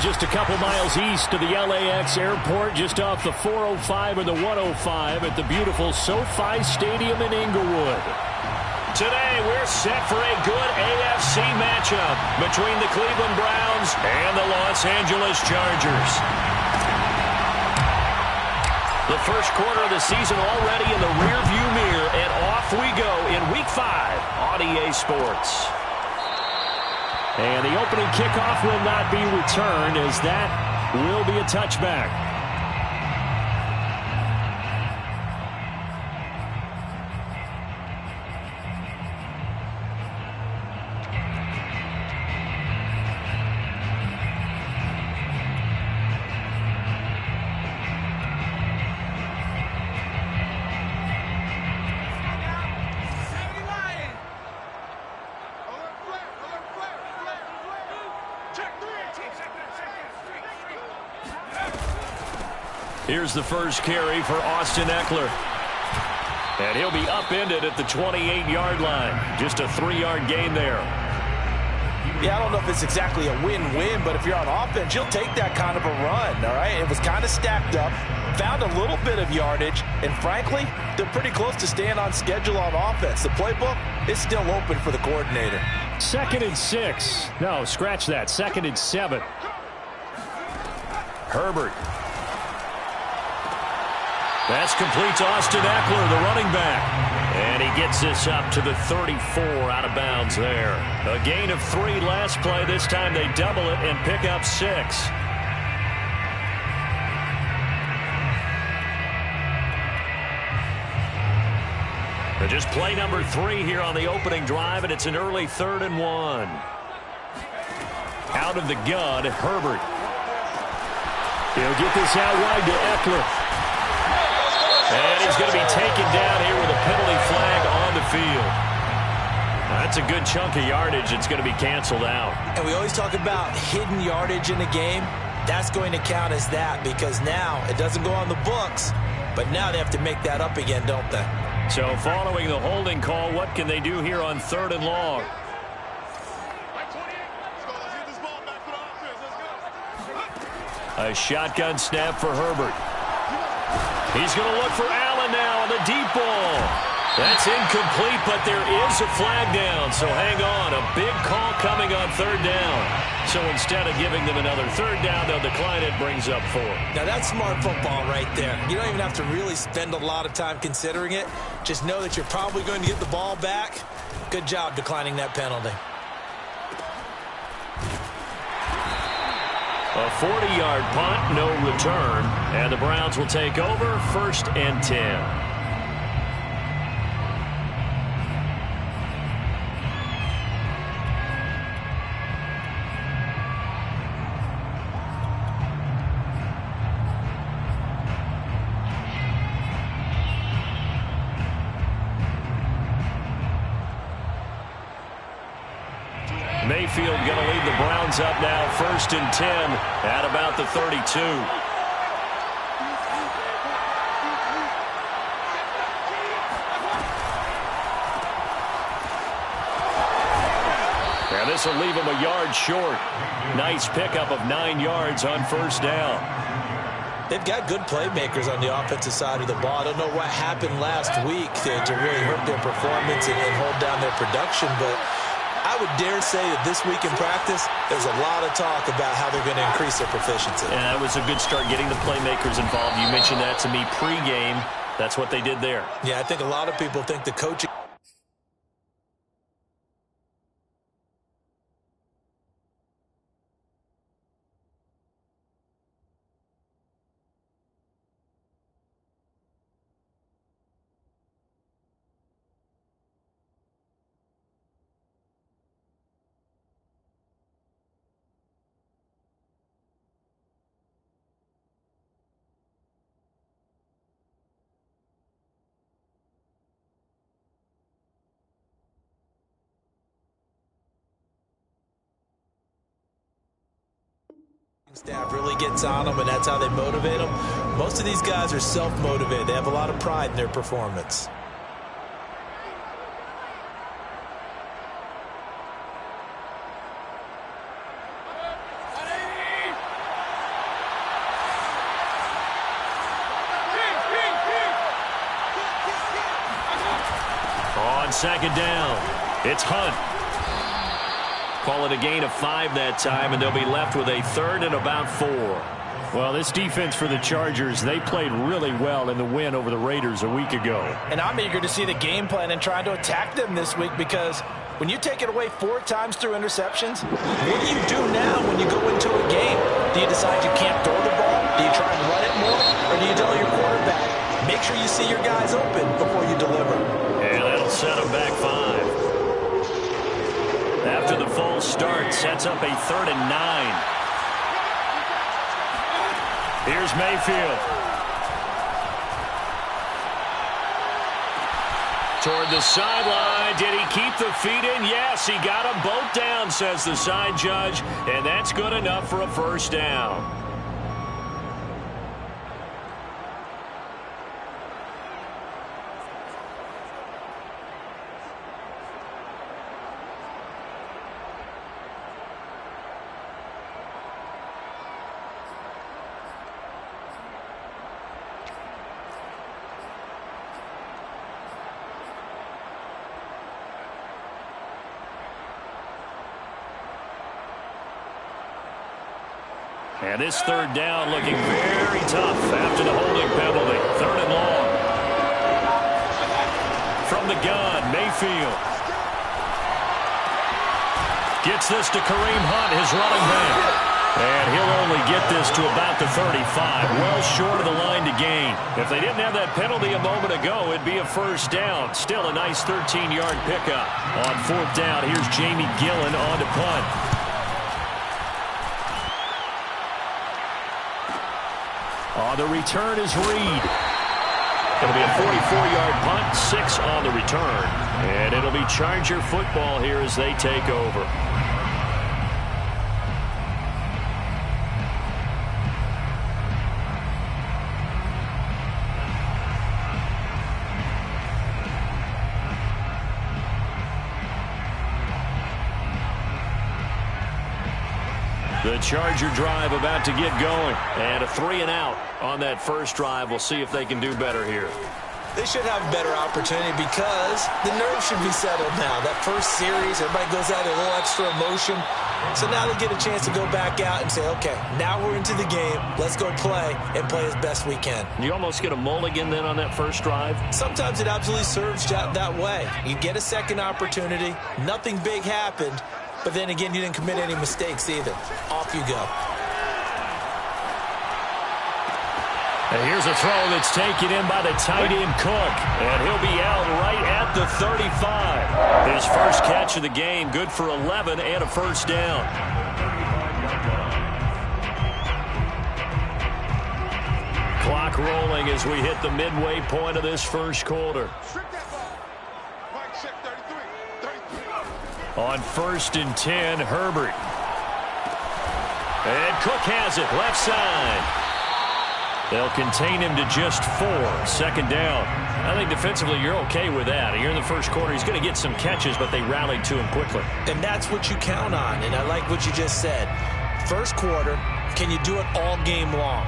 just a couple miles east of the LAX airport, just off the 405 or the 105 at the beautiful SoFi Stadium in Inglewood. Today, we're set for a good AFC matchup between the Cleveland Browns and the Los Angeles Chargers. The first quarter of the season already in the rearview mirror, and off we go in Week 5 on EA Sports. And the opening kickoff will not be returned, as that will be a touchback. Here's the first carry for Austin Eckler. And he'll be upended at the 28-yard line. Just a 3-yard gain there. Yeah, I don't know if it's exactly a win-win, but if you're on offense, you'll take that kind of a run, all right? It was kind of stacked up, found a little bit of yardage, and frankly, they're pretty close to staying on schedule on offense. The playbook is still open for the coordinator. 2nd and 6. No, scratch that. 2nd and 7. Herbert. That's complete to Austin Eckler, the running back. And he gets this up to the 34, out of bounds there. A gain of 3 last play. This time they double it and pick up 6. But just play number 3 here on the opening drive, and it's an early 3rd and 1. Out of the gun, Herbert. He'll get this out wide to Eckler. And he's going to be taken down here with a penalty flag on the field. That's a good chunk of yardage. It's going to be canceled out. And we always talk about hidden yardage in a game. That's going to count as that, because now it doesn't go on the books, but now they have to make that up again, don't they? So following the holding call, what can they do here on 3rd and long? A shotgun snap for Herbert. He's going to look for Allen now on the deep ball. That's incomplete, but there is a flag down. So hang on. A big call coming on 3rd down. So instead of giving them another 3rd down, they'll decline it, brings up 4. Now that's smart football right there. You don't even have to really spend a lot of time considering it. Just know that you're probably going to get the ball back. Good job declining that penalty. A 40-yard punt, no return, and the Browns will take over 1st and 10. Mayfield going to lead the Browns up now, 1st and 10 at about the 32. And this will leave him a yard short. Nice pickup of 9 yards on 1st down. They've got good playmakers on the offensive side of the ball. I don't know what happened last week to really hurt their performance and hold down their production, but I would dare say that this week in practice, there's a lot of talk about how they're going to increase their proficiency. And that was a good start, getting the playmakers involved. You mentioned that to me pregame. That's what they did there. Yeah, I think a lot of people think the coaching staff really gets on them, and that's how they motivate them. Most of these guys are self-motivated. They have a lot of pride in their performance. second down. It's Hunt. Call it a gain of 5 that time, and they'll be left with a third and about 4. Well, this defense for the Chargers, they played really well in the win over the Raiders a week ago. And I'm eager to see the game plan and trying to attack them this week, because when you take it away 4 times through interceptions, what do you do now when you go into a game? Do you decide you can't throw the ball? Do you try and run it more? Or do you tell your quarterback, make sure you see your guys open before you deliver? And that'll set them back 5. After the false start, sets up a 3rd and 9. Here's Mayfield. Toward the sideline. Did he keep the feet in? Yes, he got them both down, says the side judge. And that's good enough for a first down. And this third down looking very tough after the holding penalty. 3rd and long. From the gun, Mayfield. Gets this to Kareem Hunt, his running back. And he'll only get this to about the 35, well short of the line to gain. If they didn't have that penalty a moment ago, it'd be a first down. Still a nice 13-yard pickup. On 4th down, here's Jamie Gillen on to punt. The return is Reed. It'll be a 44-yard punt, 6 on the return. And it'll be Charger football here as they take over. The Charger drive about to get going. And a 3 and out on that first drive. We'll see if they can do better here. They should have a better opportunity because the nerves should be settled now. That first series, everybody goes out a little extra emotion. So now they get a chance to go back out and say, okay, now we're into the game. Let's go play and play as best we can. You almost get a mulligan then on that first drive? Sometimes it absolutely serves that way. You get a second opportunity. Nothing big happened. But then again, you didn't commit any mistakes either. Off you go. And here's a throw that's taken in by the tight end Cook. And he'll be out right at the 35. His first catch of the game, good for 11 and a first down. Clock rolling as we hit the midway point of this first quarter. On 1st and 10, Herbert. And Cook has it, left side. They'll contain him to just 4. 2nd down. I think defensively you're okay with that. Here in the first quarter, he's going to get some catches, but they rallied to him quickly. And that's what you count on, and I like what you just said. First quarter, can you do it all game long?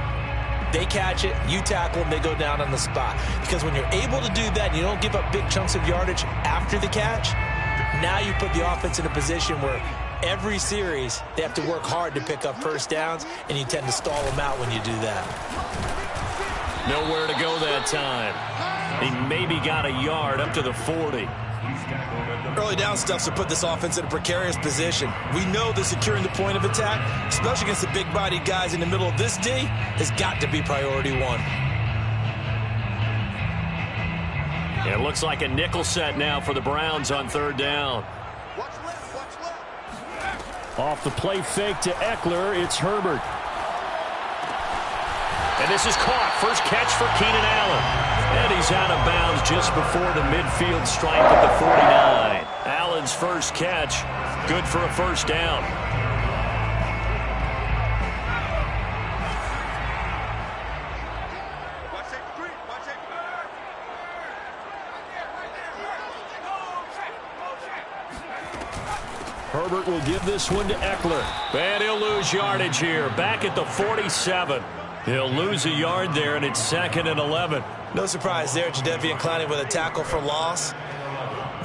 They catch it, you tackle them, they go down on the spot. Because when you're able to do that and you don't give up big chunks of yardage after the catch, now you put the offense in a position where every series they have to work hard to pick up first downs, and you tend to stall them out when you do that. Nowhere to go that time. He maybe got a yard up to the 40. Early down stuff's to put this offense in a precarious position. We know that securing the point of attack, especially against the big-bodied guys in the middle of this D, has got to be priority 1. It looks like a nickel set now for the Browns on 3rd down. Off the play fake to Eckler, it's Herbert. And this is caught. First catch for Keenan Allen. And he's out of bounds just before the midfield stripe at the 49. Allen's first catch, good for a first down. Herbert will give this one to Eckler. And he'll lose yardage here. Back at the 47. He'll lose a yard there, and it's 2nd and 11. No surprise there, Jadeveon Clowney with a tackle for loss.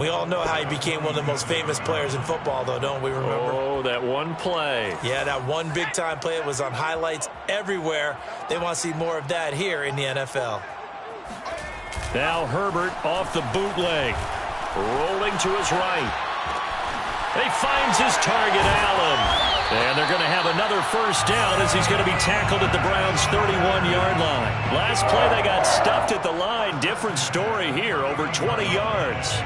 We all know how he became one of the most famous players in football, though, don't we remember? Oh, that one play. Yeah, that one big-time play. It was on highlights everywhere. They want to see more of that here in the NFL. Now Herbert off the bootleg. Rolling to his right. He finds his target, Allen. And they're going to have another first down as he's going to be tackled at the Browns' 31-yard line. Last play, they got stuffed at the line. Different story here, over 20 yards.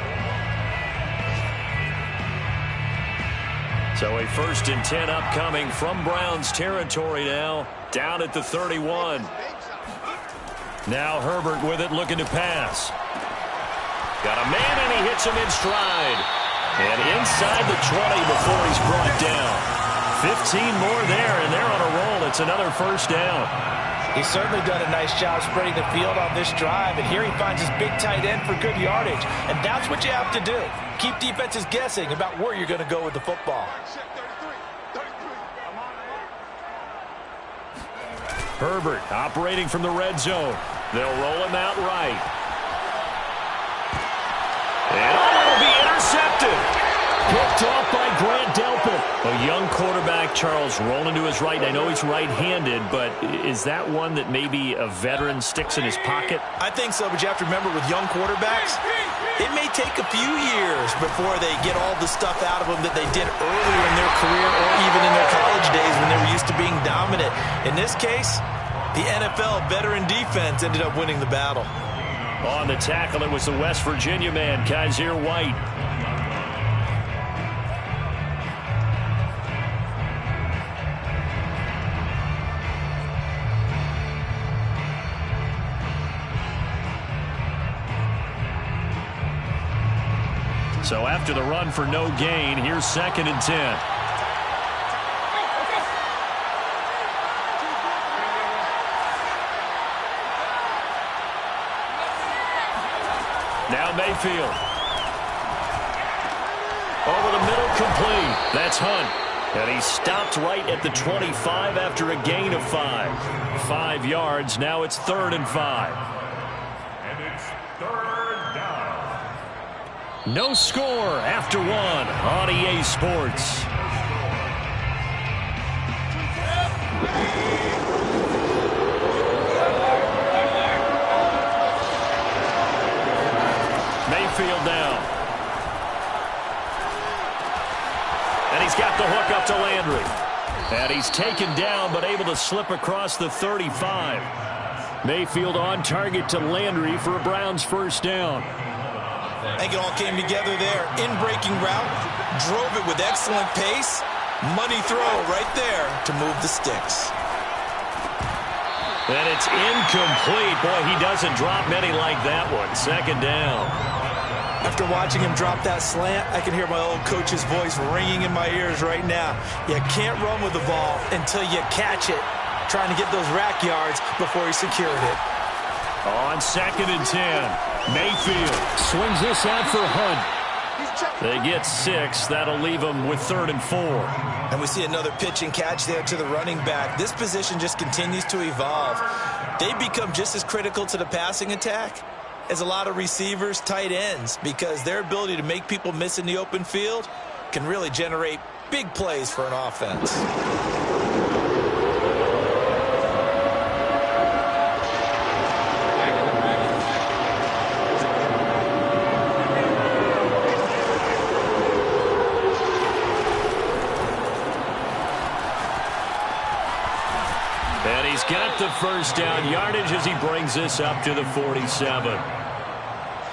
So a 1st and 10 upcoming from Browns territory now, down at the 31. Now Herbert with it, looking to pass. Got a man, and he hits him in stride. And inside the 20 before he's brought down. 15 more there, and they're on a roll. It's another first down. He's certainly done a nice job spreading the field on this drive, and here he finds his big tight end for good yardage. And that's what you have to do. Keep defenses guessing about where you're going to go with the football. Herbert operating from the red zone. They'll roll him out right. And it'll be intercepted. Picked off by Grant Delpit. A young quarterback, Charles, rolling to his right. I know he's right-handed, but is that one that maybe a veteran sticks in his pocket? I think so, but you have to remember with young quarterbacks, it may take a few years before they get all the stuff out of them that they did earlier in their career or even in their college days when they were used to being dominant. In this case, the NFL veteran defense ended up winning the battle. On the tackle, it was the West Virginia man, Kaiser White. So after the run for no gain, here's 2nd and 10. Now Mayfield. Over the middle, complete. That's Hunt. And he stopped right at the 25 after a gain of 5. 5 yards. Now it's 3rd and 5. And it's 3rd down. No score after 1 on EA Sports. Mayfield down. And he's got the hook up to Landry. And he's taken down but able to slip across the 35. Mayfield on target to Landry for a Browns first down. I think it all came together there. In-breaking route, drove it with excellent pace. Money throw right there to move the sticks. And it's incomplete. Boy, he doesn't drop many like that one. 2nd down. After watching him drop that slant, I can hear my old coach's voice ringing in my ears right now. You can't run with the ball until you catch it. Trying to get those rack yards before he secured it. On 2nd and 10. Mayfield swings this out for Hunt. They get 6. That'll leave them with 3rd and 4. And we see another pitch and catch there to the running back. This position just continues to evolve. They become just as critical to the passing attack as a lot of receivers, tight ends, because their ability to make people miss in the open field can really generate big plays for an offense. And he's got the first down yardage as he brings this up to the 47.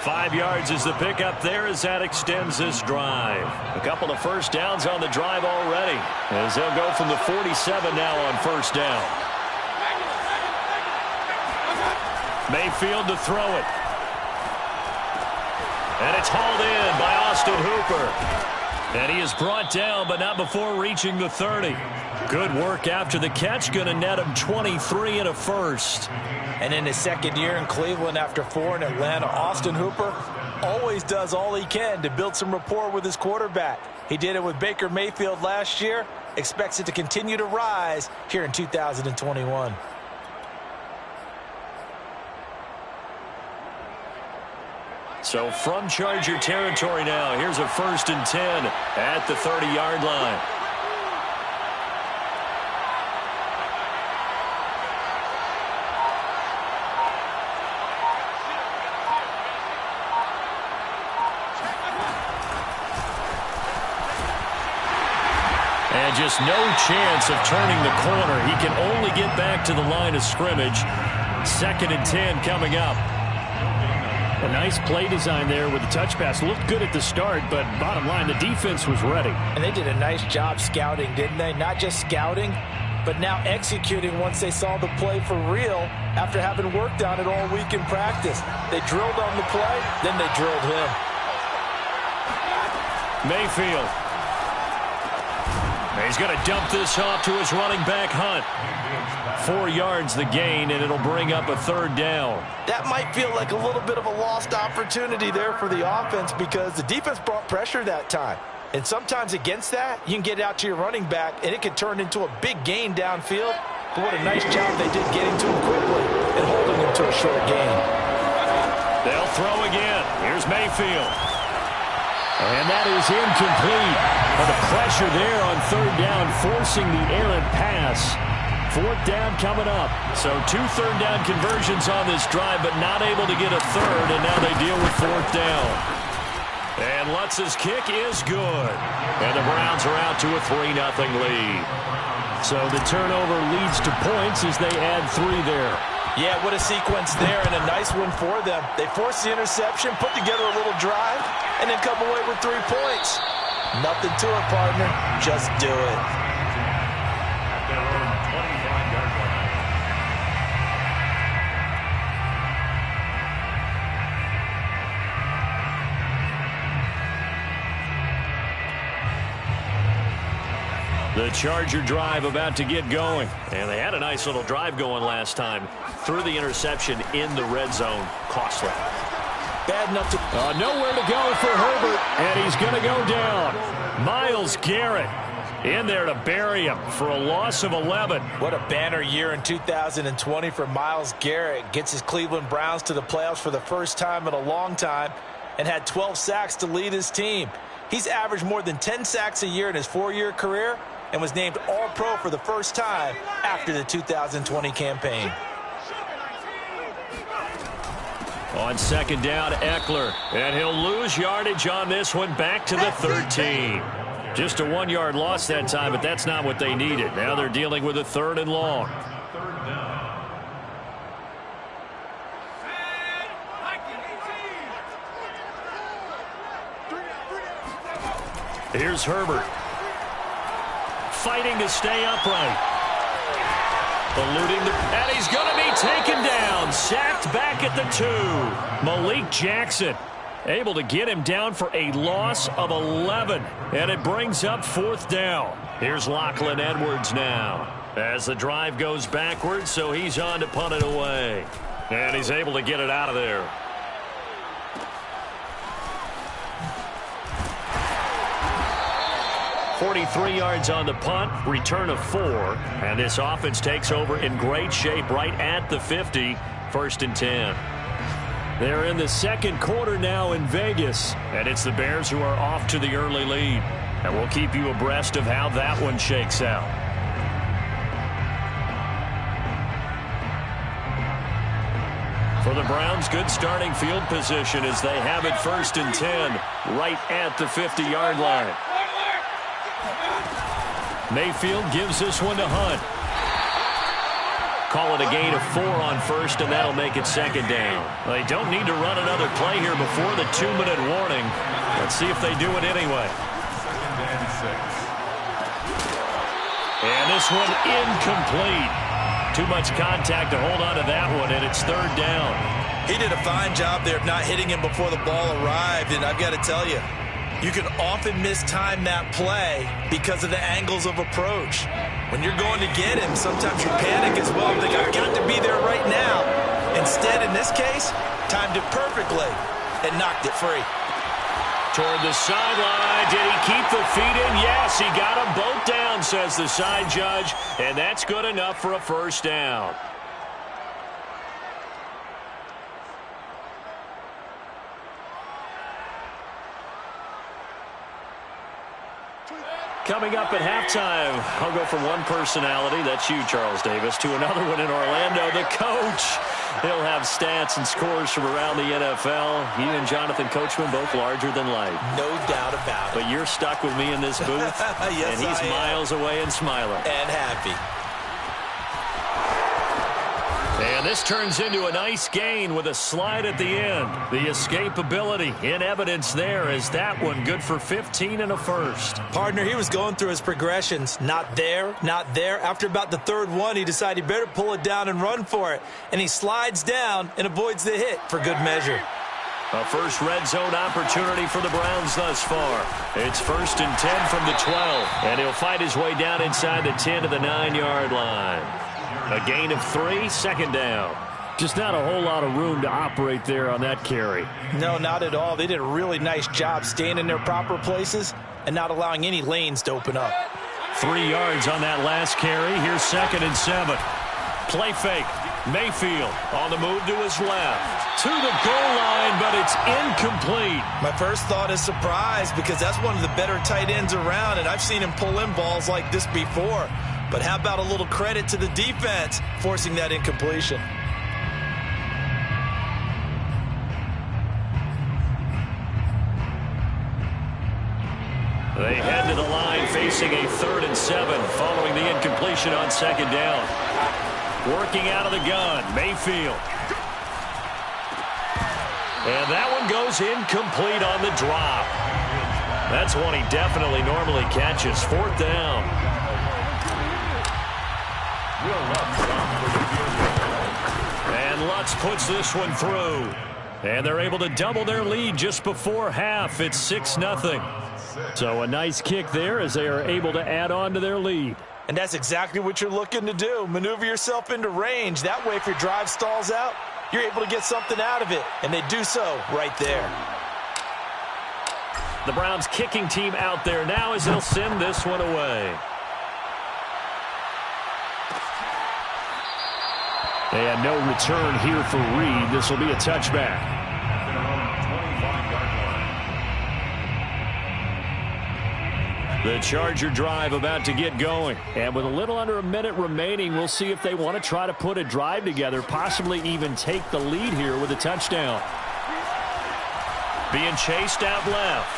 5 yards is the pickup there as that extends this drive. A couple of first downs on the drive already as they'll go from the 47 now on first down. Mayfield to throw it. And it's hauled in by Austin Hooper. And he is brought down, but not before reaching the 30. Good work after the catch. Going to net him 23 and a first. And in his 2nd year in Cleveland after 4 in Atlanta, Austin Hooper always does all he can to build some rapport with his quarterback. He did it with Baker Mayfield last year. Expects it to continue to rise here in 2021. So from Charger territory now, here's a 1st and 10 at the 30-yard line. And just no chance of turning the corner. He can only get back to the line of scrimmage. 2nd and 10 coming up. A nice play design there with the touch pass. Looked good at the start, but bottom line, the defense was ready. And they did a nice job scouting, didn't they? Not just scouting, but now executing once they saw the play for real after having worked on it all week in practice. They drilled on the play, then they drilled him. Mayfield. He's going to dump this off to his running back, Hunt. 4 yards the gain, and it'll bring up a 3rd down. That might feel like a little bit of a lost opportunity there for the offense because the defense brought pressure that time. And sometimes against that, you can get out to your running back, and it can turn into a big gain downfield. But what a nice job they did getting to him quickly and holding him to a short gain. They'll throw again. Here's Mayfield. And that is incomplete. But the pressure there on 3rd down, forcing the errant pass. 4th down coming up. So 2 third-down conversions on this drive, but not able to get a 3rd, and now they deal with 4th down. And Lutz's kick is good. And the Browns are out to a 3-0 lead. So the turnover leads to points as they add 3 there. Yeah, what a sequence there, and a nice one for them. They forced the interception, put together a little drive, and then come away with 3 points. Nothing to it, partner. Just do it. The Charger drive about to get going. And they had a nice little drive going last time. Threw the interception in the red zone. Costly. Bad enough to... Nowhere to go for Herbert, and he's going to go down. Myles Garrett in there to bury him for a loss of 11. What a banner year in 2020 for Myles Garrett. Gets his Cleveland Browns to the playoffs for the first time in a long time and had 12 sacks to lead his team. He's averaged more than 10 sacks a year in his 4-year career and was named All-Pro for the first time after the 2020 campaign. On 2nd down, Eckler. And he'll lose yardage on this one, back to the 13. Just a 1-yard loss that time, but that's not what they needed. Now they're dealing with a 3rd and long. Here's Herbert. Fighting to stay upright. Eluding and he's going to be taken down. Sacked back at the 2. Malik Jackson able to get him down for a loss of 11. And it brings up 4th down. Here's Lachlan Edwards now. As the drive goes backwards, so he's on to punt it away. And he's able to get it out of there. .43 yards on the punt, return of 4, and this offense takes over in great shape right at the 50, 1st and 10. They're in the 2nd quarter now in Vegas, and it's the Bears who are off to the early lead, and we'll keep you abreast of how that one shakes out. For the Browns, good starting field position as they have it 1st and 10 right at the 50-yard line. Mayfield gives this one to Hunt. Call it a gain of 4 on 1st, and that'll make it 2nd down. They don't need to run another play here before the 2-minute warning. Let's see if they do it anyway. And this one incomplete. Too much contact to hold on to that one, and it's 3rd down. He did a fine job there of not hitting him before the ball arrived, and I've got to tell you, you can often mistime that play because of the angles of approach. When you're going to get him, sometimes you panic as well. Think, I've got to be there right now. Instead, in this case, timed it perfectly and knocked it free. Toward the sideline. Did he keep the feet in? Yes, he got them both down, says the side judge. And that's good enough for a 1st down. Coming up at halftime, I'll go from one personality, that's you, Charles Davis, to another one in Orlando, the coach. He'll have stats and scores from around the NFL. He and Jonathan Coachman both larger than life. No doubt about it. But you're stuck with me in this booth, yes, and he's miles away and smiling. And happy. And this turns into a nice gain with a slide at the end. The escapability in evidence there is that one good for 15 and a first. Partner, he was going through his progressions. Not there, not there. After about the third one, he decided he better pull it down and run for it. And he slides down and avoids the hit for good measure. A first red zone opportunity for the Browns thus far. It's 1st and 10 from the 12. And he'll fight his way down inside the 10 to the 9-yard line. A gain of 3, second down. Just not a whole lot of room to operate there on that carry. No, not at all. They did a really nice job staying in their proper places and not allowing any lanes to open up. 3 yards on that last carry. Here's 2nd and 7. Play fake. Mayfield on the move to his left. To the goal line, but it's incomplete. My first thought is surprise because that's one of the better tight ends around, and I've seen him pull in balls like this before. But how about a little credit to the defense forcing that incompletion? They head to the line facing a 3rd and 7 following the incompletion on 2nd down. Working out of the gun, Mayfield. And that one goes incomplete on the drop. That's one he definitely normally catches. 4th down. And Lutz puts this one through. And they're able to double their lead just before half. It's 6-0. So a nice kick there as they are able to add on to their lead. And that's exactly what you're looking to do. Maneuver yourself into range. That way, if your drive stalls out, you're able to get something out of it. And they do so right there. The Browns kicking team out there now as they'll send this one away. And no return here for Reed. This will be a touchback. The Charger drive about to get going. And with a little under a minute remaining, we'll see if they want to try to put a drive together, possibly even take the lead here with a touchdown. Being chased out left.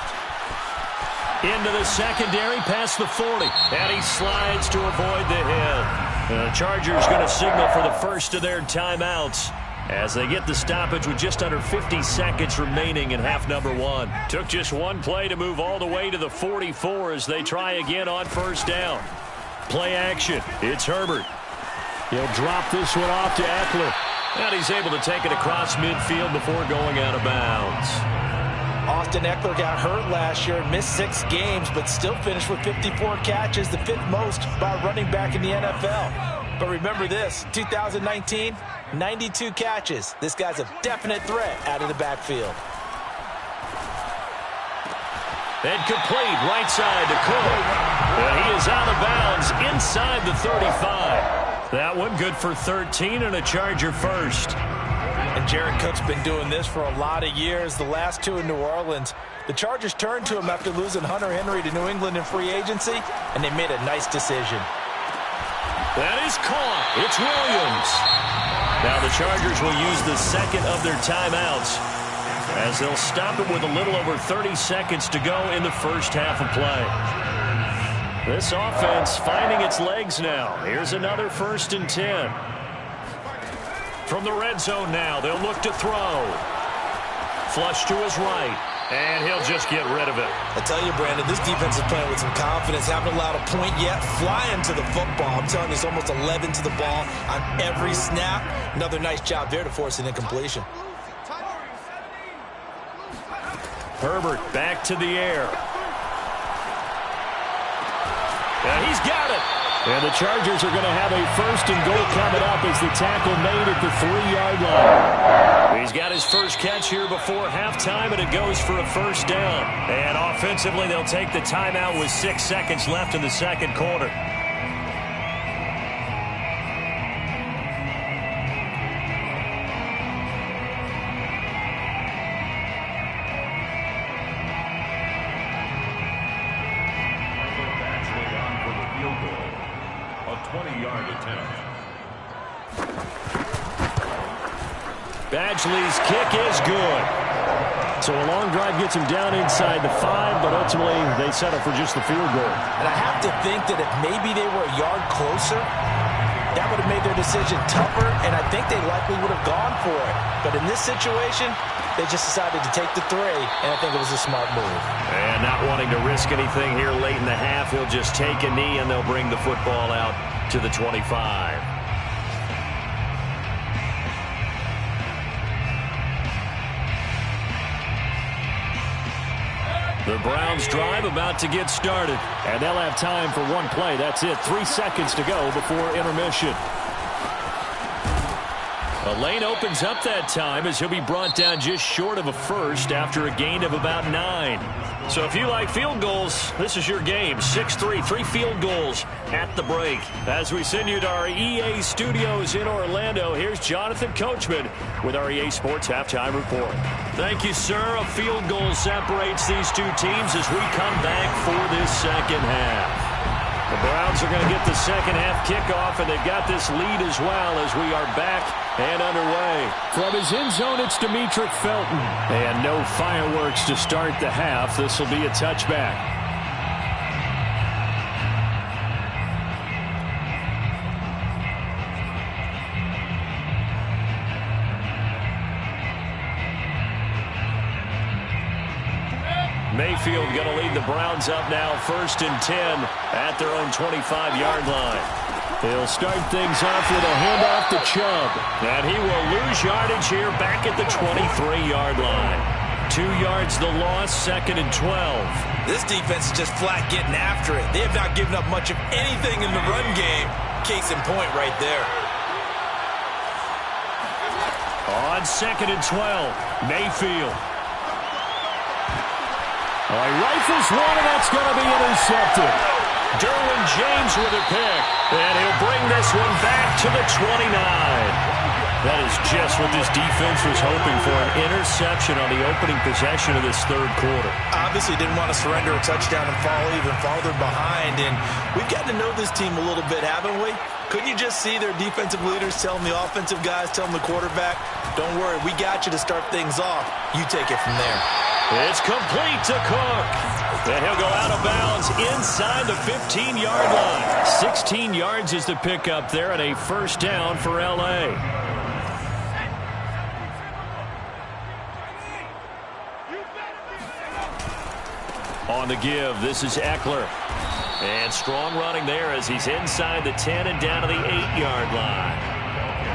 Into the secondary, past the 40. And he slides to avoid the hit. The Chargers going to signal for the first of their timeouts as they get the stoppage with just under 50 seconds remaining in half number 1. Took just one play to move all the way to the 44 as they try again on 1st down. Play action. It's Herbert. He'll drop this one off to Eckler. And he's able to take it across midfield before going out of bounds. Austin Eckler got hurt last year and missed 6 games, but still finished with 54 catches, the 5th most by a running back in the NFL. But remember this, 2019, 92 catches. This guy's a definite threat out of the backfield. And complete right side to Cook. And he is out of bounds inside the 35. That one good for 13 and a Charger first. And Jared Cook's been doing this for a lot of years, the last 2 in New Orleans. The Chargers turned to him after losing Hunter Henry to New England in free agency, and they made a nice decision. That is caught. It's Williams. Now the Chargers will use the 2nd of their timeouts as they'll stop it with a little over 30 seconds to go in the first half of play. This offense finding its legs now. Here's another 1st and 10. From the red zone now, they'll look to throw. Flush to his right, and he'll just get rid of it. I tell you, Brandon, this defense is playing with some confidence. Haven't allowed a point yet. Flying to the football. I'm telling you, it's almost 11 to the ball on every snap. Another nice job there to force an incompletion. Herbert back to the air. And he's got it. And the Chargers are going to have a 1st and goal coming up as the tackle made at the 3-yard line. He's got his first catch here before halftime, and it goes for a 1st down. And offensively, they'll take the timeout with 6 seconds left in the 2nd quarter. 20-yard attempt. Badgley's kick is good. So a long drive gets him down inside the 5, but ultimately they settle for just the field goal. And I have to think that if maybe they were a yard closer, that would have made their decision tougher, and I think they likely would have gone for it. But in this situation, they just decided to take the 3, and I think it was a smart move. And not wanting to risk anything here late in the half, he'll just take a knee, and they'll bring the football out to the 25. The Browns drive about to get started. And they'll have time for one play. That's it. 3 seconds to go before intermission. A lane opens up that time as he'll be brought down just short of a first after a gain of about 9. So if you like field goals, this is your game. 6-3, 3 field goals at the break. As we send you to our EA studios in Orlando, here's Jonathan Coachman with our EA Sports Halftime Report. Thank you, sir. A field goal separates these two teams as we come back for this second half. The Browns are going to get the second half kickoff, and they've got this lead as well as we are back and underway. From his end zone, it's Demetric Felton. And no fireworks to start the half. This will be a touchback. Mayfield going to lead the Browns up now, 1st and 10 at their own 25-yard line. He'll start things off with a handoff to Chubb. And he will lose yardage here back at the 23-yard line. 2 yards the loss, 2nd and 12. This defense is just flat getting after it. They have not given up much of anything in the run game. Case in point right there. On 2nd and 12, Mayfield. He rifles one, and that's going to be intercepted. Derwin James with a pick, and he'll bring this one back to the 29. That is just what this defense was hoping for, an interception on the opening possession of this third quarter. Obviously didn't want to surrender a touchdown and fall even farther behind, and we've gotten to know this team a little bit, haven't we? Couldn't you just see their defensive leaders telling the offensive guys, telling the quarterback, don't worry, we got you to start things off. You take it from there. It's complete to Cook. And he'll go out of bounds inside the 15-yard line. 16 yards is the pickup there, and a first down for L.A. On the give, this is Eckler. And strong running there as he's inside the 10 and down to the 8-yard line.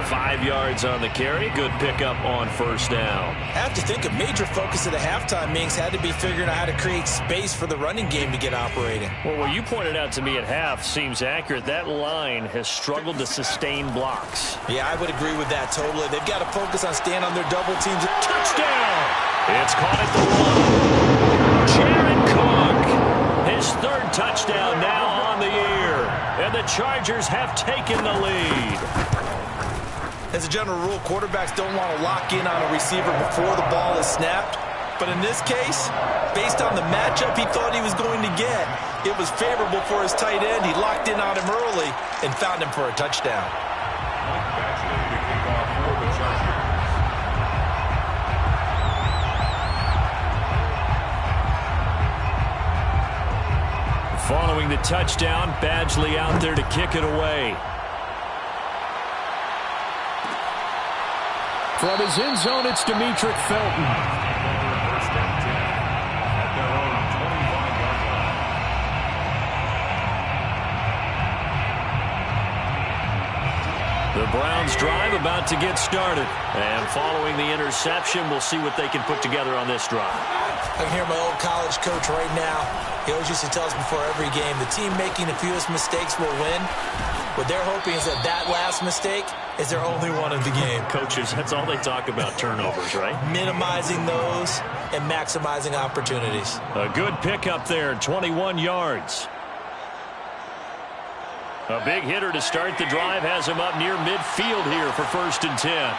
5 yards on the carry. Good pickup on first down. I have to think a major focus of the halftime meetings had to be figuring out how to create space for the running game to get operating. Well, what you pointed out to me at half seems accurate. That line has struggled to sustain blocks. Yeah, I would agree with that totally. They've got to focus on staying on their double teams. Touchdown! It's caught at the 1. Jared Cook, his 3rd touchdown now on the year. And the Chargers have taken the lead. As a general rule, quarterbacks don't want to lock in on a receiver before the ball is snapped. But in this case, based on the matchup he thought he was going to get, it was favorable for his tight end. He locked in on him early and found him for a touchdown. Following the touchdown, Badgley out there to kick it away. From his end zone, it's Demetric Felton. First and 10 at their own 25-yard line. The Browns drive about to get started. And following the interception, we'll see what they can put together on this drive. I can hear my old college coach right now. He always used to tell us before every game, the team making the fewest mistakes will win. What they're hoping is that last mistake is their only one of the game. Coaches, that's all they talk about, turnovers, right? Minimizing those and maximizing opportunities. A good pickup there, 21 yards. A big hitter to start the drive has him up near midfield here for 1st and 10.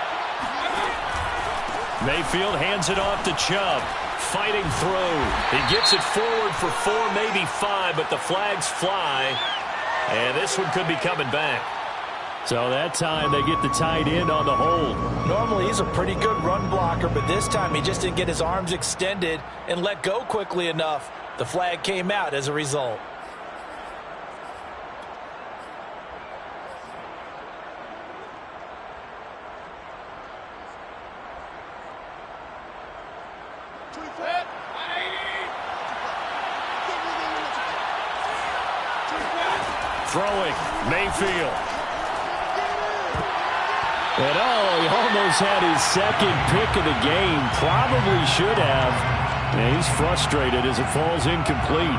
Mayfield hands it off to Chubb. Fighting through. He gets it forward for 4, maybe 5, but the flags fly. And this one could be coming back. So that time they get the tight end on the hold. Normally he's a pretty good run blocker, but this time he just didn't get his arms extended and let go quickly enough. The flag came out as a result. Throwing, Mayfield. And he almost had his second pick of the game. Probably should have. And he's frustrated as it falls incomplete.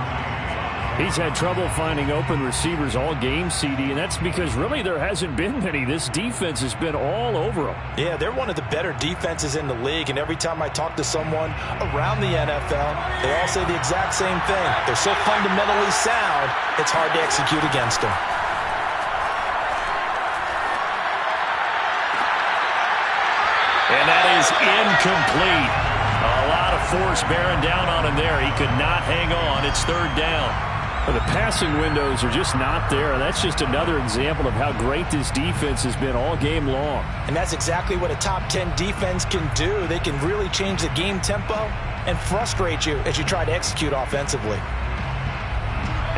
He's had trouble finding open receivers all game, CD, and that's because really there hasn't been many. This defense has been all over them. Yeah, they're one of the better defenses in the league, and every time I talk to someone around the NFL, they all say the exact same thing. They're so fundamentally sound, it's hard to execute against them. And that is incomplete. A lot of force bearing down on him there. He could not hang on. It's third down. But the passing windows are just not there. That's just another example of how great this defense has been all game long. And that's exactly what a top 10 defense can do. They can really change the game tempo and frustrate you as you try to execute offensively.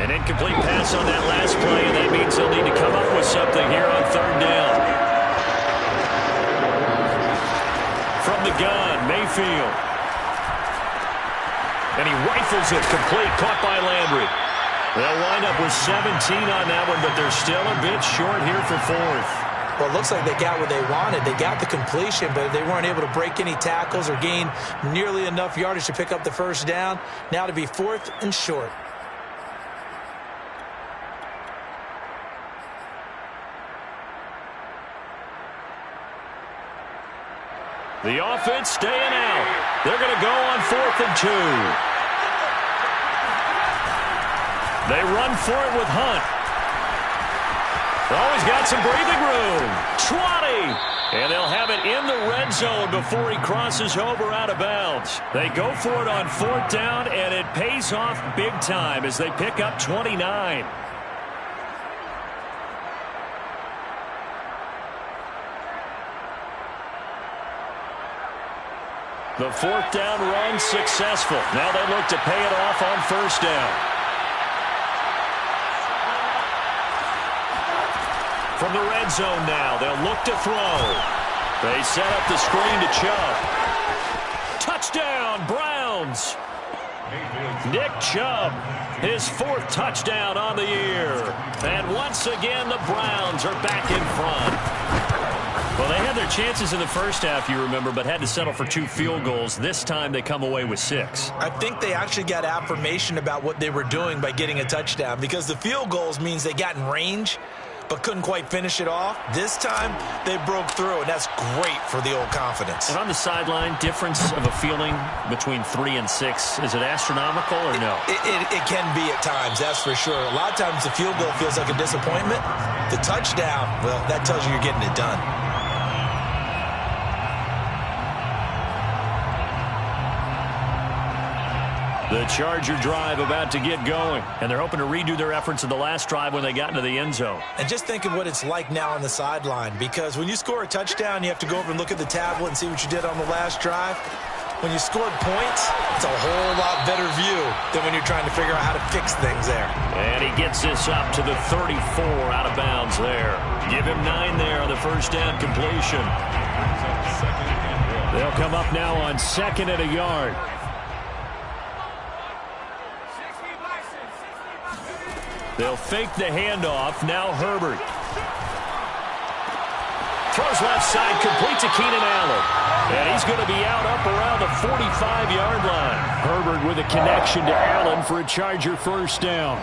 An incomplete pass on that last play, and that means they'll need to come up with something here on third down. From the gun, Mayfield. And he rifles it complete, caught by Landry. They'll wind up with 17 on that one, but they're still a bit short here for fourth. Well, it looks like they got what they wanted. They got the completion, but they weren't able to break any tackles or gain nearly enough yardage to pick up the first down. Now to be fourth and short. The offense staying out. They're going to go on 4th and 2. They run for it with Hunt. Oh, he's got some breathing room. 20. And they'll have it in the red zone before he crosses over out of bounds. They go for it on 4th down, and it pays off big time as they pick up 29. The 4th down run successful. Now they look to pay it off on 1st down. From the red zone now, they'll look to throw. They set up the screen to Chubb. Touchdown, Browns. Nick Chubb, his 4th touchdown on the year. And once again, the Browns are back in front. Well, they had their chances in the first half, you remember, but had to settle for 2 field goals. This time they come away with 6. I think they actually got affirmation about what they were doing by getting a touchdown, because the field goals means they got in range but couldn't quite finish it off. This time they broke through, and that's great for the old confidence. And on the sideline, difference of a feeling between 3 and 6, is it astronomical or no? It can be at times, that's for sure. A lot of times the field goal feels like a disappointment. The touchdown, well, that tells you you're getting it done. The Charger drive about to get going, and they're hoping to redo their efforts in the last drive when they got into the end zone. And just think of what it's like now on the sideline, because when you score a touchdown, you have to go over and look at the tablet and see what you did on the last drive. When you scored points, it's a whole lot better view than when you're trying to figure out how to fix things there. And he gets this up to the 34 out of bounds there. Give him 9 there on the first down completion. They'll come up now on 2nd and a yard. They'll fake the handoff. Now Herbert. Throws left side, complete to Keenan Allen. And he's going to be out up around the 45-yard line. Herbert with a connection to Allen for a Charger first down.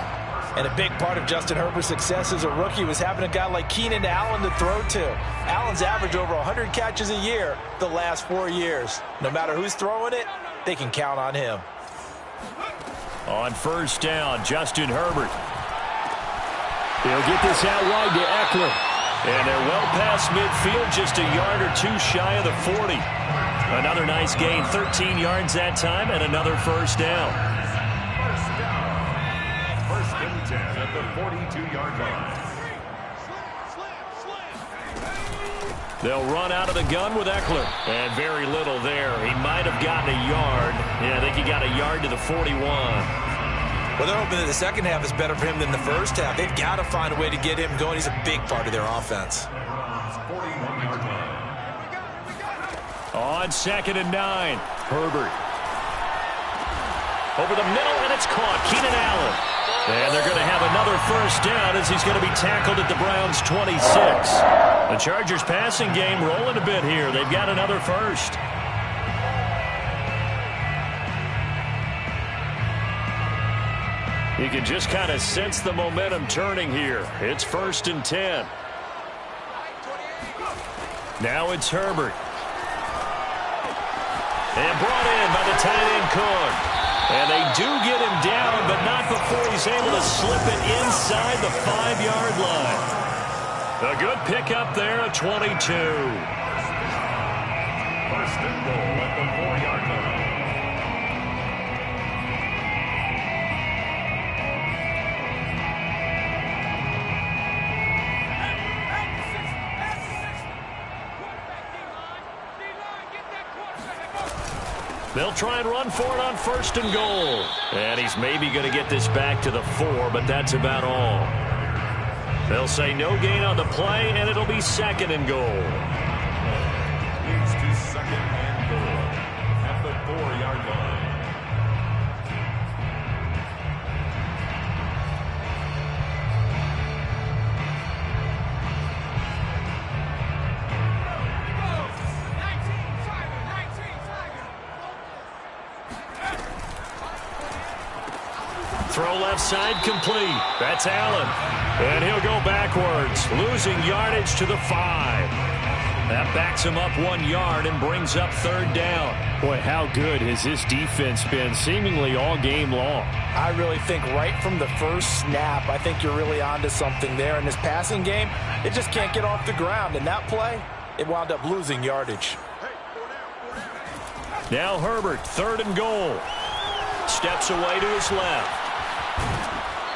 And a big part of Justin Herbert's success as a rookie was having a guy like Keenan Allen to throw to. Allen's averaged over 100 catches a year the last 4 years. No matter who's throwing it, they can count on him. On first down, Justin Herbert. They'll get this out wide to Eckler. And they're well past midfield, just a yard or 2 shy of the 40. Another nice gain, 13 yards that time, and another first down. First and 10 at the 42-yard line. They'll run out of the gun with Eckler. And very little there. He might have gotten a yard. Yeah, I think he got a yard to the 41. Well, they're hoping that the second half is better for him than the first half. They've got to find a way to get him going. He's a big part of their offense. 41-yard line. On 2nd and 9. Herbert. Over the middle, and it's caught. Keenan Allen. And they're going to have another first down as he's going to be tackled at the Browns' 26. The Chargers' passing game rolling a bit here. They've got another first. You can just kind of sense the momentum turning here. It's 1st and 10. Now it's Herbert. And brought in by the tight end Cook. And they do get him down, but not before he's able to slip it inside the 5-yard line. A good pickup there at 22. 1st and goal at the 4-yard line. They'll try and run for it on 1st and goal. And he's maybe going to get this back to the 4, but that's about all. They'll say no gain on the play, and it'll be 2nd and goal. Leads to 2nd and goal at the 4-yard line. Throw left side complete. That's Allen. And he'll go backwards, losing yardage to the 5. That backs him up 1 yard and brings up 3rd down. Boy, how good has this defense been seemingly all game long? I really think right from the first snap, I think you're really onto something there. In this passing game, it just can't get off the ground. And that play, it wound up losing yardage. Now Herbert, 3rd and goal. Steps away to his left.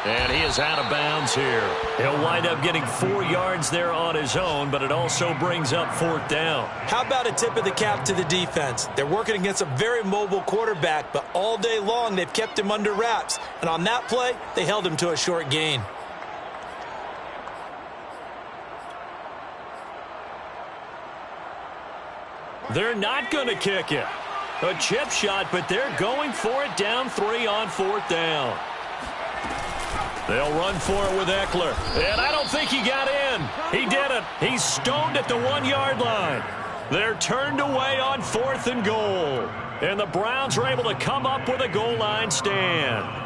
And he is out of bounds here. He'll wind up getting 4 yards there on his own, but it also brings up 4th down. How about a tip of the cap to the defense? They're working against a very mobile quarterback, but all day long they've kept him under wraps. And on that play, they held him to a short gain. They're not going to kick it. A chip shot, but they're going for it down 3 on 4th down. They'll run for it with Eckler. And I don't think he got in. He didn't. He's stoned at the 1-yard line. They're turned away on 4th and goal. And the Browns are able to come up with a goal line stand.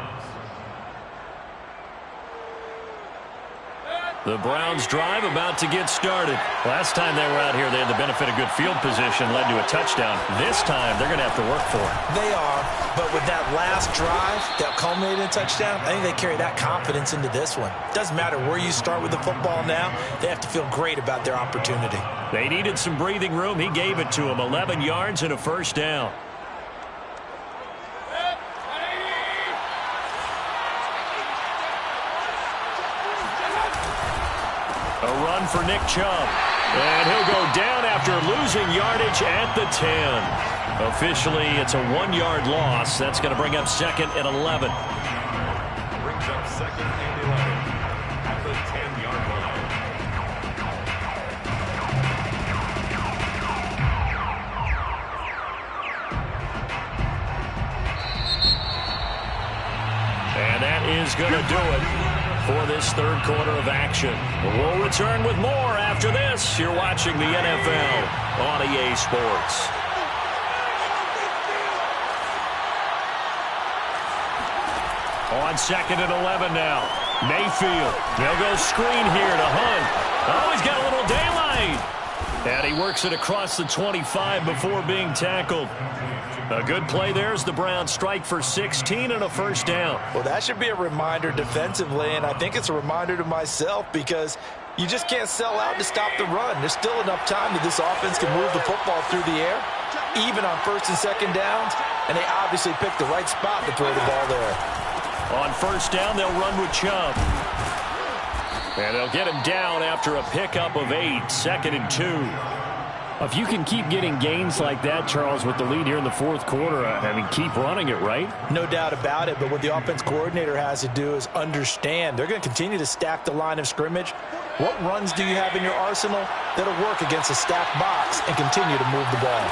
The Browns drive about to get started. Last time they were out here, they had the benefit of good field position, led to a touchdown. This time, they're going to have to work for it. They are, but with that last drive that culminated in a touchdown, I think they carry that confidence into this one. Doesn't matter where you start with the football now, they have to feel great about their opportunity. They needed some breathing room. He gave it to them. 11 yards and a 1st down. A run for Nick Chubb. And he'll go down after losing yardage at the 10. Officially, it's a 1-yard loss. That's going to bring up 2nd and 11. Brings up 2nd and 11 at the 10-yard line. And that is going to do it for this 3rd quarter of action. We'll return with more after this. You're watching the NFL on EA Sports. On 2nd and 11 now. Mayfield. They'll go screen here to Hunt. Oh, he's got a little daylight. And he works it across the 25 before being tackled. A good play there as the Browns strike for 16 and a 1st down. Well, that should be a reminder defensively, and I think it's a reminder to myself because you just can't sell out to stop the run. There's still enough time that this offense can move the football through the air, even on 1st and 2nd downs, and they obviously picked the right spot to throw the ball there. On first down, they'll run with Chubb. And they'll get him down after a pickup of 8, 2nd and 2. If you can keep getting gains like that, Charles, with the lead here in the fourth quarter, I mean, keep running it, right? No doubt about it, but what the offense coordinator has to do is understand. They're going to continue to stack the line of scrimmage. What runs do you have in your arsenal that'll work against a stacked box and continue to move the ball?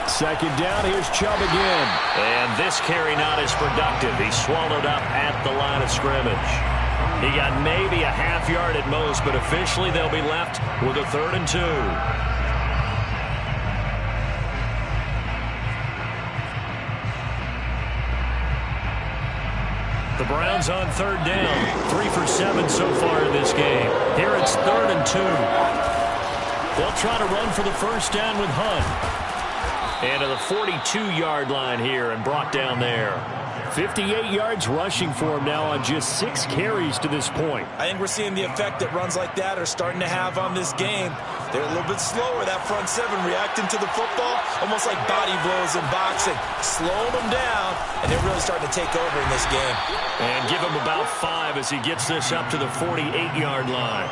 Second down, here's Chubb again. And this carry not as productive. He's swallowed up at the line of scrimmage. He got maybe a half yard at most, but officially they'll be left with a 3rd and 2. The Browns on 3rd down, 3 for 7 so far in this game. Here it's 3rd and 2. They'll try to run for the first down with Hunt. And to the 42-yard line here and brought down there. 58 yards rushing for him now on just 6 carries to this point. I think we're seeing the effect that runs like that are starting to have on this game. They're a little bit slower, that front 7, reacting to the football, almost like body blows in boxing, slowing them down, and they're really starting to take over in this game. And give him about 5 as he gets this up to the 48-yard line.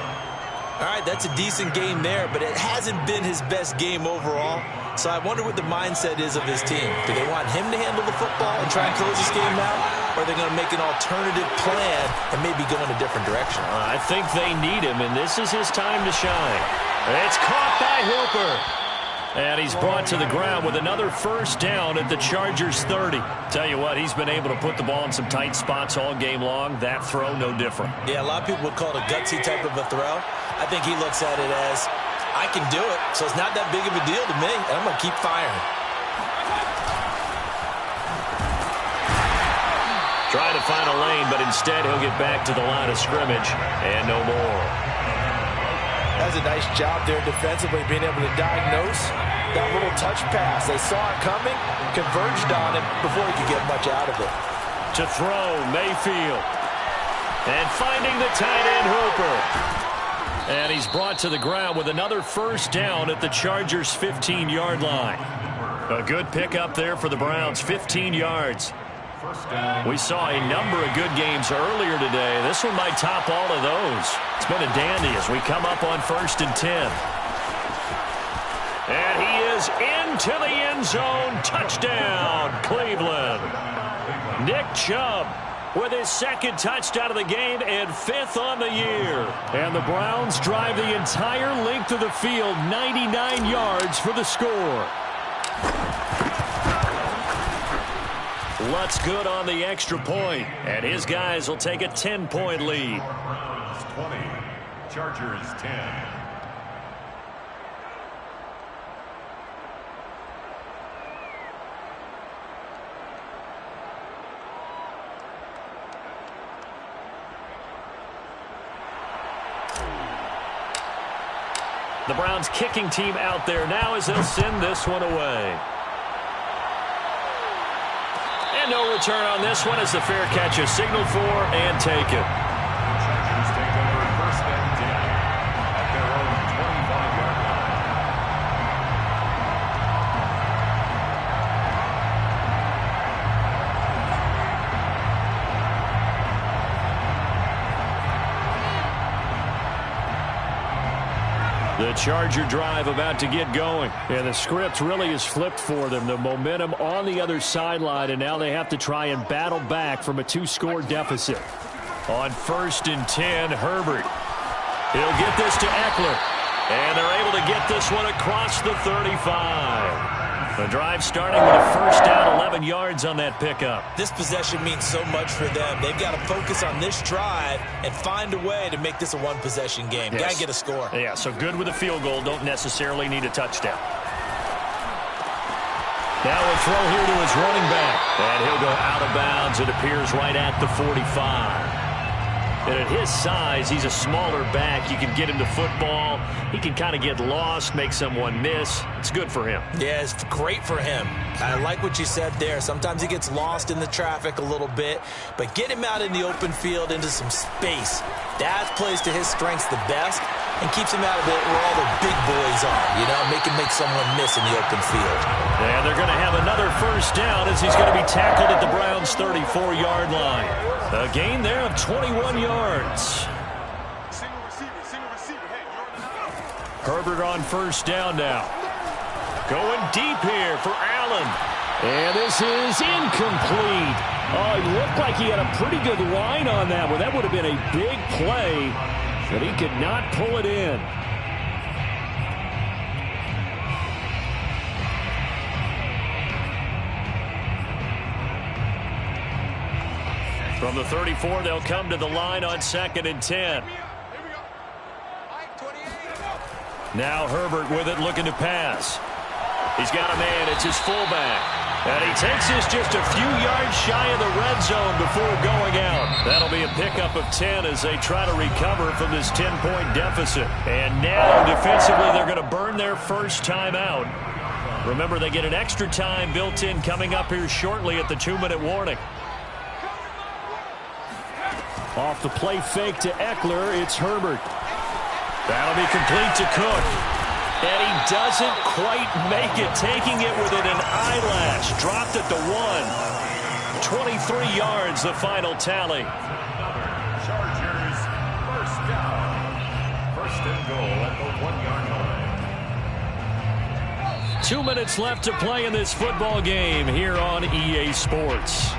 All right, that's a decent game there, but it hasn't been his best game overall. So I wonder what the mindset is of his team. Do they want him to handle the football and try and close this game out? Or are they going to make an alternative plan and maybe go in a different direction? I think they need him, and this is his time to shine. It's caught by Hooper. And he's brought to the ground with another first down at the Chargers' 30. Tell you what, he's been able to put the ball in some tight spots all game long. That throw, no different. Yeah, a lot of people would call it a gutsy type of a throw. I think he looks at it as, I can do it, so it's not that big of a deal to me, and I'm going to keep firing. Trying to find a lane, but instead he'll get back to the line of scrimmage, and no more. That's a nice job there defensively, being able to diagnose that little touch pass. They saw it coming, converged on him before he could get much out of it. To throw, Mayfield. And finding the tight end, Hooper. And he's brought to the ground with another first down at the Chargers' 15-yard line. A good pickup there for the Browns, 15 yards. We saw a number of good games earlier today. This one might top all of those. It's been a dandy as we come up on 1st and 10. And he is into the end zone. Touchdown, Cleveland. Nick Chubb with his 2nd touchdown of the game and 5th on the year. And the Browns drive the entire length of the field, 99 yards for the score. Lutz good on the extra point, and his guys will take a 10-point lead. 20, Chargers 10. The Browns kicking team out there now as they'll send this one away. And no return on this one as the fair catch is signaled for and taken. Chargers take over 1st and 10 at their own 25-yard The Charger drive about to get going. And the script really is flipped for them. The momentum on the other sideline, and now they have to try and battle back from a 2-score deficit. On 1st and 10, Herbert. He'll get this to Eckler. And they're able to get this one across the 35. The drive starting with a first down, 11 yards on that pickup. This possession means so much for them. They've got to focus on this drive and find a way to make this a one-possession game. Yes. Got to get a score. Yeah, so good with a field goal. Don't necessarily need a touchdown. Now a throw here to his running back. And he'll go out of bounds. It appears right at the 45. And at his size, he's a smaller back. You can get him to football. He can kind of get lost, make someone miss. It's good for him. Yeah, it's great for him. I like what you said there. Sometimes he gets lost in the traffic a little bit, but get him out in the open field into some space. That plays to his strengths the best and keeps him out of it where all the big boys are, you know, make someone miss in the open field. And they're going to have another first down as he's going to be tackled at the Browns' 34-yard line. A gain there of 21 yards. Herbert on first down now. Going deep here for Allen. And this is incomplete. Oh, it looked like he had a pretty good line on that one. That would have been a big play, but he could not pull it in. From the 34, they'll come to the line on 2nd and 10. Now Herbert with it, looking to pass. He's got a man. It's his fullback. And he takes this just a few yards shy of the red zone before going out. That'll be a pickup of 10 as they try to recover from this 10-point deficit. And now, defensively, they're going to burn their first time out. Remember, they get an extra time built in coming up here shortly at the 2-minute warning. Off the play fake to Eckler, it's Herbert. That'll be complete to Cook. And he doesn't quite make it, taking it within an eyelash. Dropped at the 1. 23 yards, the final tally. Chargers, first down. First and goal at the 1-yard line. 2 minutes left to play in this football game here on EA Sports.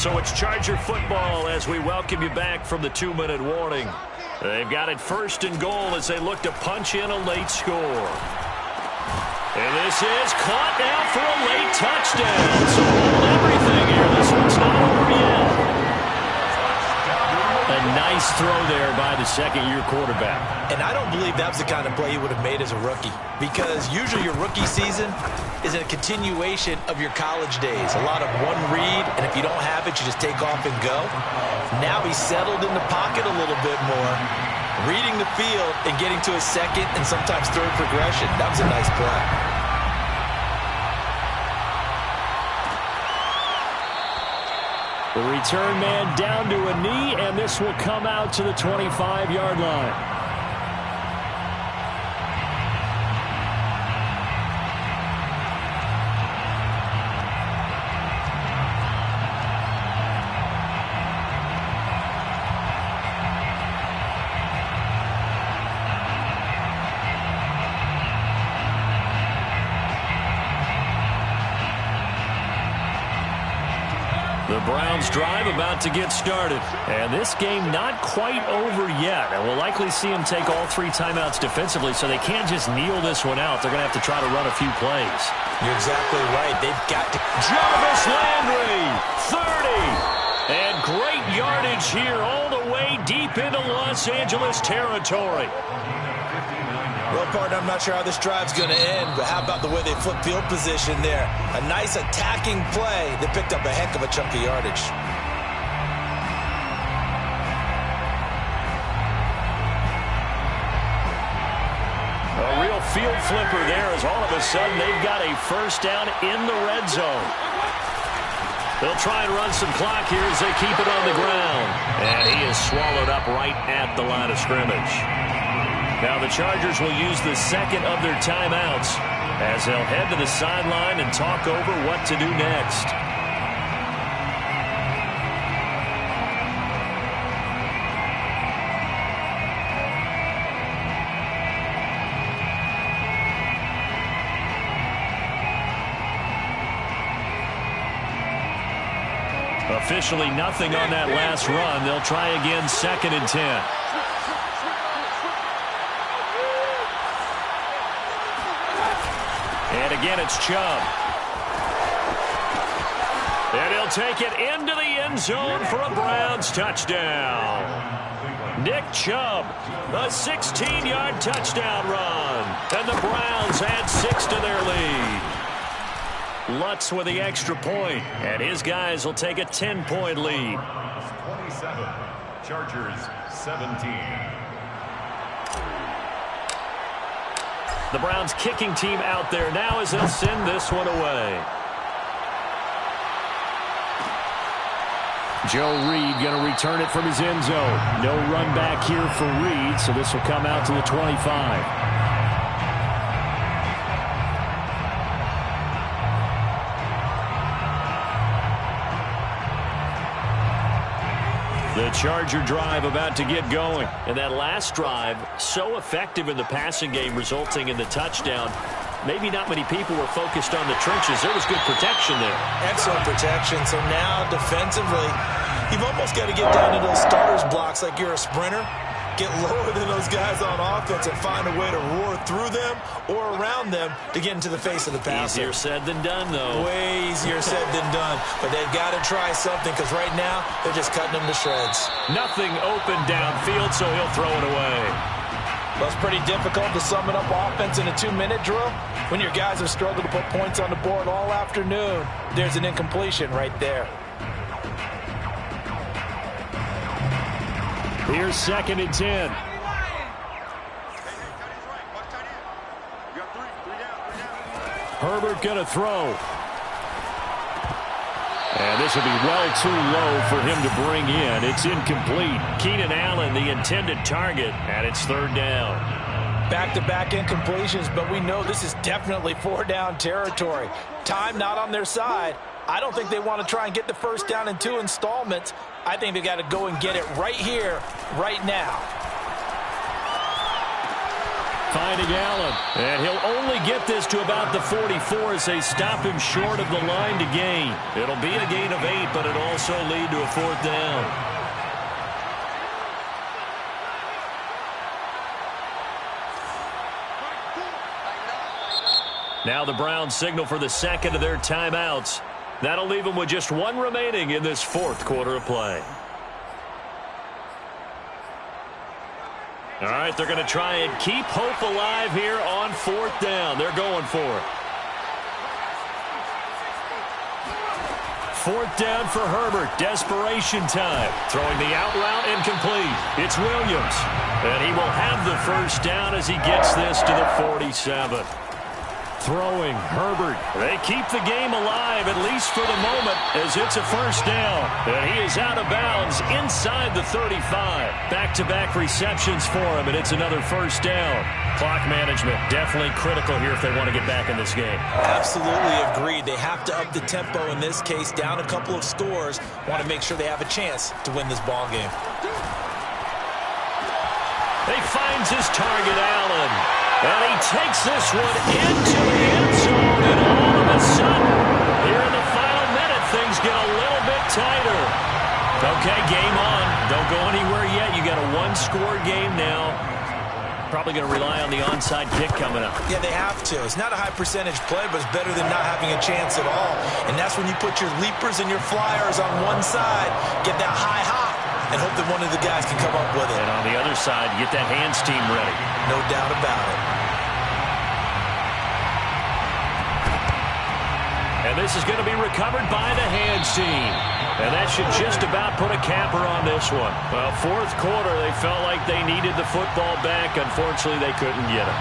So it's Charger football as we welcome you back from the 2-minute warning. They've got it first and goal as they look to punch in a late score. And this is caught now for a late touchdown. So hold everything here. This one's not over yet. A nice throw there by the second-year quarterback. And I don't believe that was the kind of play he would have made as a rookie, because usually your rookie season is a continuation of your college days. A lot of one read, and if you don't have it, you just take off and go. Now he's settled in the pocket a little bit more, reading the field and getting to his second and sometimes third progression. That was a nice play. The return man down to a knee, and this will come out to the 25-yard line. The Browns drive about to get started. And this game not quite over yet. And we'll likely see them take all 3 timeouts defensively, so they can't just kneel this one out. They're going to have to try to run a few plays. You're exactly right. They've got to. Jarvis Landry, 30. And great yardage here all the way deep into Los Angeles territory. Well, partner, I'm not sure how this drive's going to end, but how about the way they flip field position there? A nice attacking play that picked up a heck of a chunk of yardage. A real field flipper there as all of a sudden they've got a first down in the red zone. They'll try and run some clock here as they keep it on the ground. And he is swallowed up right at the line of scrimmage. Now the Chargers will use the second of their timeouts as they'll head to the sideline and talk over what to do next. Officially nothing on that last run. They'll try again, 2nd and 10. And again, it's Chubb. And he'll take it into the end zone for a Browns touchdown. Nick Chubb, a 16-yard touchdown run. And the Browns add 6 to their lead. Lutz with the extra point, and his guys will take a 10-point lead. 27, Chargers 17. The Browns kicking team out there now as they'll send this one away. Joe Reed going to return it from his end zone. No run back here for Reed, so this will come out to the 25. The Charger drive about to get going. And that last drive, so effective in the passing game, resulting in the touchdown. Maybe not many people were focused on the trenches. There was good protection there. Excellent protection. So now defensively, you've almost got to get down to those starters blocks like you're a sprinter. Get lower than those guys on offense and find a way to roar through them or around them to get into the face of the passer. Easier said than done, though. Way easier said than done. But they've got to try something because right now they're just cutting them to shreds. Nothing open downfield, so he'll throw it away. Well, it's pretty difficult to sum it up offense in a 2-minute drill. When your guys have struggled to put points on the board all afternoon, there's an incompletion right there. Here's 2nd and 10. Herbert going to throw. And this will be well too low for him to bring in. It's incomplete. Keenan Allen, the intended target, and it's 3rd down. Back-to-back incompletions, but we know this is definitely 4-down territory. Time not on their side. I don't think they want to try and get the 1st down in 2 installments. I think they got to go and get it right here, right now. Finding Allen. And he'll only get this to about the 44 as they stop him short of the line to gain. It'll be a gain of 8, but it'll also lead to a 4th down. Now the Browns signal for the 2nd of their timeouts. That'll leave them with just 1 remaining in this 4th quarter of play. All right, they're going to try and keep hope alive here on 4th down. They're going for it. 4th down for Herbert. Desperation time. Throwing the out route incomplete. It's Williams. And he will have the 1st down as he gets this to the 47. Throwing, Herbert. They keep the game alive, at least for the moment, as it's a 1st down. And he is out of bounds inside the 35. Back-to-back receptions for him, and it's another 1st down. Clock management, definitely critical here if they want to get back in this game. Absolutely agreed. They have to up the tempo in this case, down a couple of scores. Want to make sure they have a chance to win this ball game. He finds his target, Allen. And he takes this one into the end zone, and all of a sudden, here in the final minute, things get a little bit tighter. Okay, game on. Don't go anywhere yet. You got a 1-score game now. Probably going to rely on the onside kick coming up. Yeah, they have to. It's not a high percentage play, but it's better than not having a chance at all. And that's when you put your leapers and your flyers on one side, get that high hop, and hope that one of the guys can come up with it. And on the other side, get that hands team ready. No doubt about it. And this is going to be recovered by the hands team. And that should just about put a capper on this one. Well, 4th quarter, they felt like they needed the football back. Unfortunately, they couldn't get it.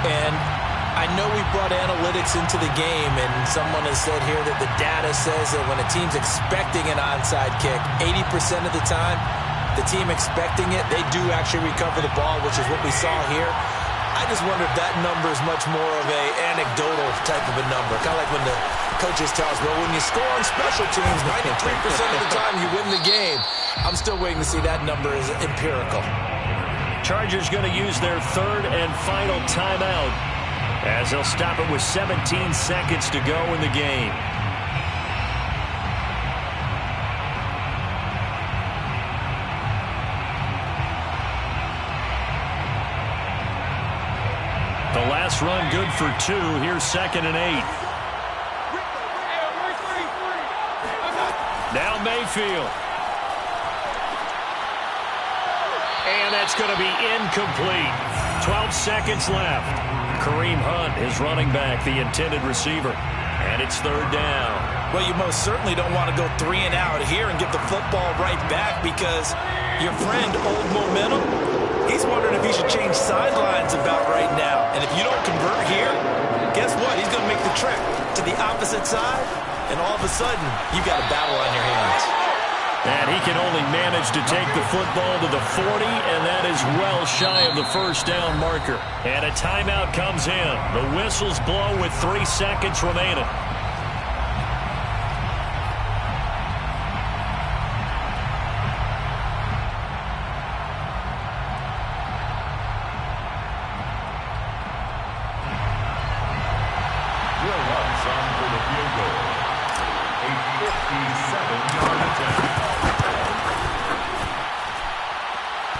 And I know we brought analytics into the game, and someone has said here that the data says that when a team's expecting an onside kick, 80% of the time, the team expecting it, they do actually recover the ball, which is what we saw here. I just wonder if that number is much more of a anecdotal type of a number. Kind of like when the coaches tell us, well, when you score on special teams, 93% of the time you win the game. I'm still waiting to see that number is empirical. Chargers going to use their 3rd and final timeout as they'll stop it with 17 seconds to go in the game. The last run good for 2. Here's 2nd and 8. Now Mayfield. And that's going to be incomplete. 12 seconds left. Kareem Hunt is running back, the intended receiver. And it's third down. Well, you most certainly don't want to go 3 and out here and give the football right back because your friend, Old Momentum, he's wondering if he should change sidelines about right now. And if you don't convert here, guess what? He's going to make the trek to the opposite side, and all of a sudden, you got a battle on your hands. And he can only manage to take the football to the 40, and that is well shy of the first down marker. And a timeout comes in. The whistles blow with 3 seconds remaining.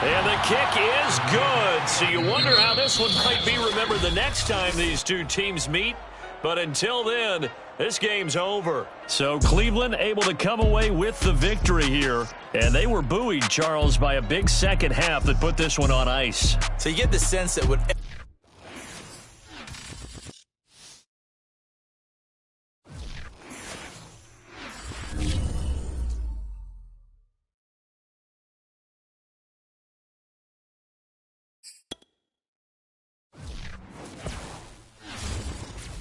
And the kick is good. So you wonder how this one might be remembered the next time these two teams meet. But until then, this game's over. So Cleveland able to come away with the victory here. And they were buoyed, Charles, by a big second half that put this one on ice. So you get the sense that